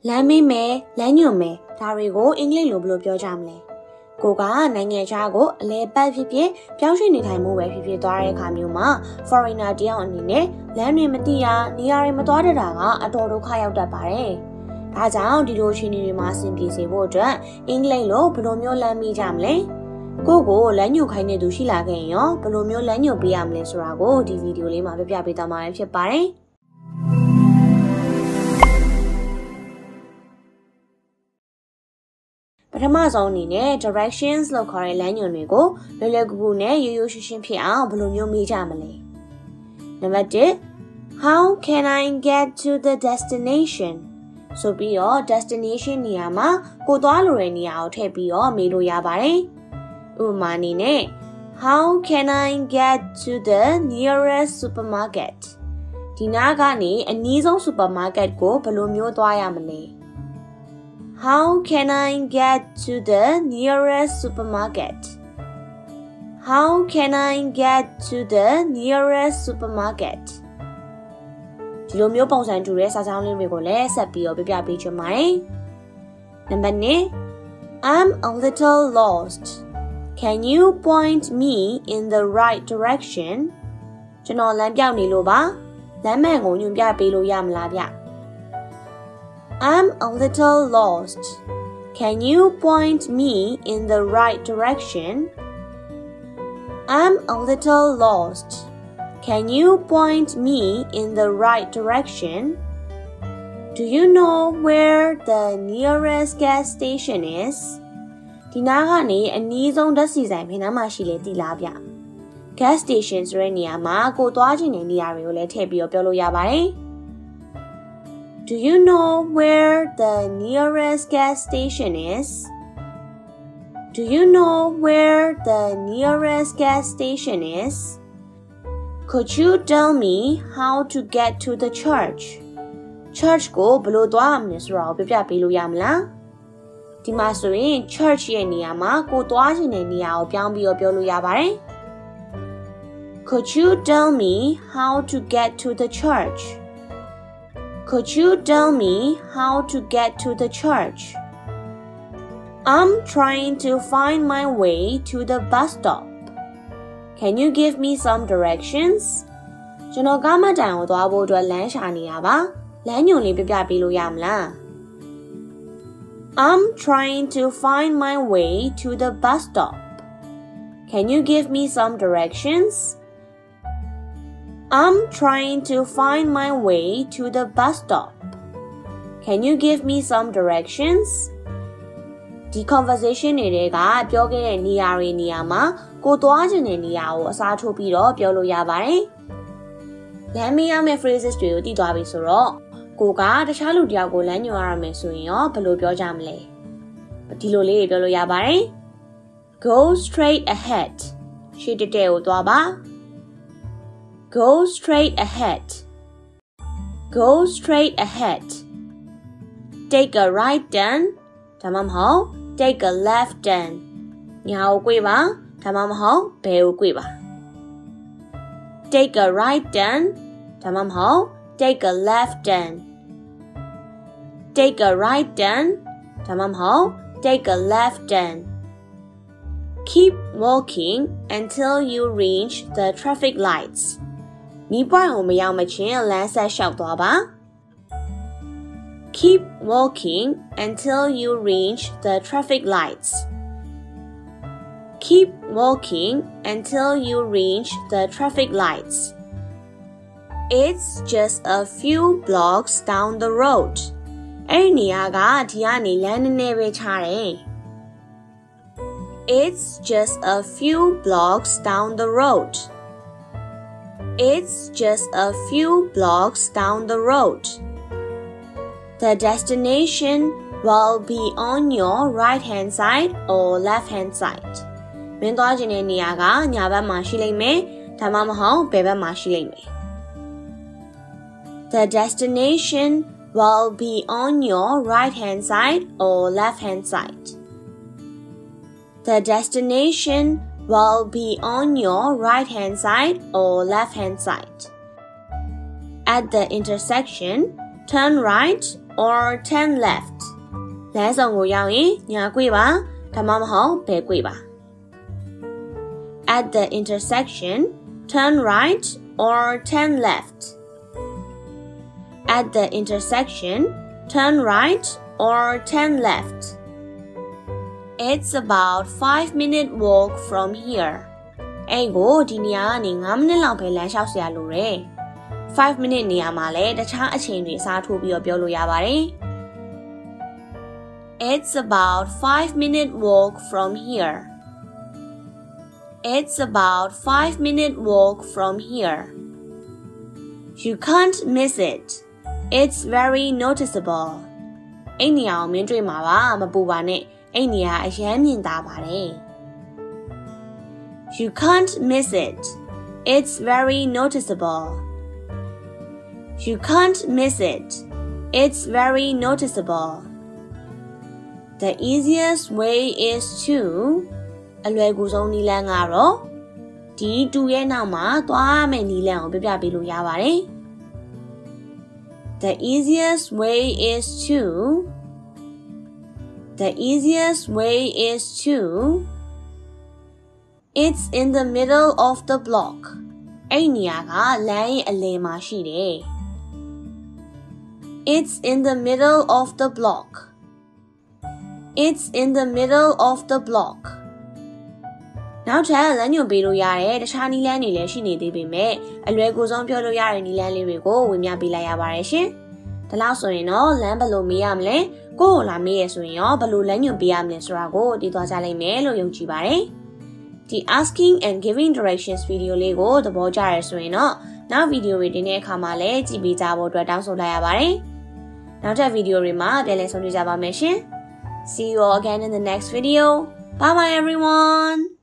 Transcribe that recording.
လမ်းမေးမယ်လမ်းညွှန်မယ်ဒါတွေကိုအင်္ဂလိပ်လိုဘယ်လိုပြောကြမလဲကိုကနိုင်ငံခြားကိုအလဲပတ်ဖြစ်ဖြစ်ပြောင်းရွှေ့နေထိုင်မှုပဲဖြစ်ဖြစ်သွားတဲ့အခါမျိုးမှာ foreigner တယောက်အနေနဲ့လမ်းတွေမသိရနေရာတွေမသွားတတ်တာကအတော်ဒုက္ခရောက်တတ်ပါတယ်။ဒါကြောင့်ဒီလိုအခြေအနေတွေမှာအဆင်ပြေစေဖို့အတွက်အင်္ဂလိပ်လိုဘယ်လိုမျိုးလမ်းမေးကြမလဲ။ကိုကိုလမ်းညွှန်ခိုင်းတဲ့သူရှိလာခဲ့ရင်ရောဘယ်လိုမျိုးလမ်းညွှန်ပေးရမလဲဆိုတာကိုဒီဗီဒီယိုလေးမှာပြပြပေးသွားမှာဖြစ်ပါတယ်။ပထမဆုံးအနေနဲ့ directions လို့ခေါ်တဲ့လမ်းညွှန်တွေကိုလွယ်လွယ်ကူကူနဲ့ရိုးရိုးရှင်းရှင်းဖြစ်အောင်ဘယ်လိုမျိုးမေးကြမလဲနံပါတ်1 How can I get to the destination ဆိုပြီးတော့ destination နေရာမှာကိုသွားလိုတဲ့နေရာကိုထည့်ပြီးတော့မေးလို့ရပါတယ်ဥပမာအနေနဲ့ How can I get to the nearest supermarket ဒီနားကနေအနီးဆုံး supermarket ကိုဘယ်လိုမျိုးသွားရမလဲHow can I get to the nearest supermarket? How can I get to the nearest supermarket? ဒီလိုမျိုးပုံစံတူတဲ့စာကြောင်းလေးတွေကိုလည်းဆက်ပြီးတော့ပြပြပေးချင်ပါတယ်။နံပါတ်2 I'm a little lost. Can you point me in the right direction? ကျွန်တော်လမ်းပြောင်းနေလို့ပါ။လမ်းမှန်ကိုညွှန်ပြပေးလို့ရမလားဗျI'm a little lost. Can you point me in the right direction? I'm a little lost. Can you point me in the right direction? Do you know where the nearest gas station is? ဒီနားကနေအနီးဆုံးဓာတ်ဆီဆိုင်ဘယ်နားမှာရှိလဲသိလားဗျ Gas station ဆိုတဲ့နေရာမှာကိုသွားချင်တဲ့နေရာတွေကိုလည်းထည့်ပြီးတော့ပြောလို့ရပါတယ်Do you know where the nearest gas station is? Do you know where the nearest gas station is? Could you tell me how to get to the church? Church ကိုဘယ်လိုသွားရမလဲဆိုတာကိုပြပြပေးလို့ရမလားဒီမှာဆိုရင် church ရဲ့နေရာမှာကိုသွားချင်တဲ့နေရာကိုပြောင်းပြီးတော့ပြောလို့ရပါတယ် Could you tell me how to get to the church?Could you tell me how to get to the church? I'm trying to find my way to the bus stop. Can you give me some directions? ကျွန်တော်ကားမတိုင်ကိုသွားဖို့အတွက်လမ်းရှာနေရပါ။လမ်းညွှန်လေးပြပြပေးလို့ရမလား။ I'm trying to find my way to the bus stop. Can you give me some directions?I'm trying to find my way to the bus stop. Can you give me some directions? ဒီ conversation တွေကပြောခဲ့တဲ့နေရာတွေနေရာမှာကိုသွားချင်တဲ့နေရာကိုအစားထိုးပြီးတော့ပြောလို့ရပါတယ်။လမ်းမေးရမယ့် phrases တွေကိုသိသွားပြီဆိုတော့ကိုကတခြားလူတယောက်ကိုလမ်းညွှန်ရမယ်ဆိုရင်ရောဘယ်လိုပြောကြမလဲ။ဒီလိုလေးပြောလို့ရပါတယ်။ Go straight ahead. ရှေ့တက်တဲ့ကိုသွားပါ။ Go straight ahead. Go straight ahead. Take a right turn. ဒါမှမဟုတ် take a left turn. ညာကိုကွေ့ပါဒါမှမဟုတ်ဘယ်ကိုကွေ့ပါ Take a right turn. ဒါမှမဟုတ် take a left turn. Take a right turn. ဒါမှမဟုတ် take a left turn. Keep walking until you reach the traffic lights.မီးပွိုင့်ကိုမရောက်မချင်းလမ်းဆက်လျှောက်သွားပါ Keep walking until you reach the traffic lights. Keep walking until you reach the traffic lights. It's just a few blocks down the road. အဲ့ဒီနေရာကဒီကနေလမ်းနည်းနည်းပဲခြားတယ် It's just a few blocks down the road.It's just a few blocks down the road. The destination will be on your right-hand side or left-hand side. မင်းသွားချင်တဲ့နေရာကညာဘက်မှာရှိလိမ့်မယ်။ဒါမှမဟုတ်ဘယ်ဘက်မှာရှိလိမ့်မယ်။ The destination will be on your right-hand side or left-hand side. The destination will be on your right-hand side or left-hand side. At the intersection, turn right or turn left လမ်းဆောင်ကိုရောက်ရင်ညာကွေ့ပါဒါမှမဟုတ်ဘယ်ကွေ့ပါ At the intersection turn right or turn left At the intersection turn right or turn left It's about 5-minute walk from here အဲ့ကိုဒီနေရာကနေ9မိနစ်လောက်ပဲလမ်းလျှောက်စရာလိုတယ်5 minute နေရာမှာလည်းတခြားအချိန်တွေအစားထိုးပြီးတော့ပြောလို့ရပါတယ် It's about 5-minute walk from here It's about 5-minute walk from here You can't miss it It's very noticeable အဲ့နေရာကိုမင်းတွေ့မှာပါမပူပါနဲ့အဲ့နေရာအရမ်းမြင်သာပါတယ် You can't miss it It's very noticeable You can't miss it. It's very noticeable. The easiest way is to အလွယ်ကူဆုံးနည်းလမ်းကတော့ဒီတူရဲ့နောက်မှာသွားမယ့်နည်းလမ်းကိုပြပြပေးလို့ရပါတယ် The easiest way is to The easiest way is to It's in the middle of the block. အဲ့နေရာကလမ်းရဲ့အလယ်မှာရှိတယ် It's in the middle of the block. It's in the middle of the block. နောက်ထပ်လမ်းညွှန်ပေးလို့ရတဲ့တခြားနည်းလမ်းတွေလည်းရှိနေသေးပေမဲ့အလွယ်ကူဆုံးပြောလို့ရတဲ့နည်းလမ်းလေးတွေကိုဝင်ပြပေးလိုက်ရပါတယ်ရှင်။ဒါလောက်ဆိုရင်တော့လမ်းဘယ်လိုမေးရမလဲ။ကိုယ့်ကိုလာမေးရဆိုရင်ရောဘယ်လိုလမ်းညွှန်ပေးရမလဲဆိုတာကိုသိသွားကြလိမ့်မယ်လို့ယုံကြည်ပါတယ်။ဒီ asking and giving directions ဗီဒီယိုလေးကိုသဘောကျရဆိုရင်တော့နောက်ဗီဒီယိုတွေတင်တဲ့အခါမှာလည်းကြည့်ပေးကြဖို့အတွက်တောင်းဆိုလိုက်ရပါတယ်။ နောက်ထပ်ဗီဒီယိုတွေမှာပြန်လည်ဆုံတွေ့ကြပါမယ်ရှင် See you all again in the next video. Bye bye everyone.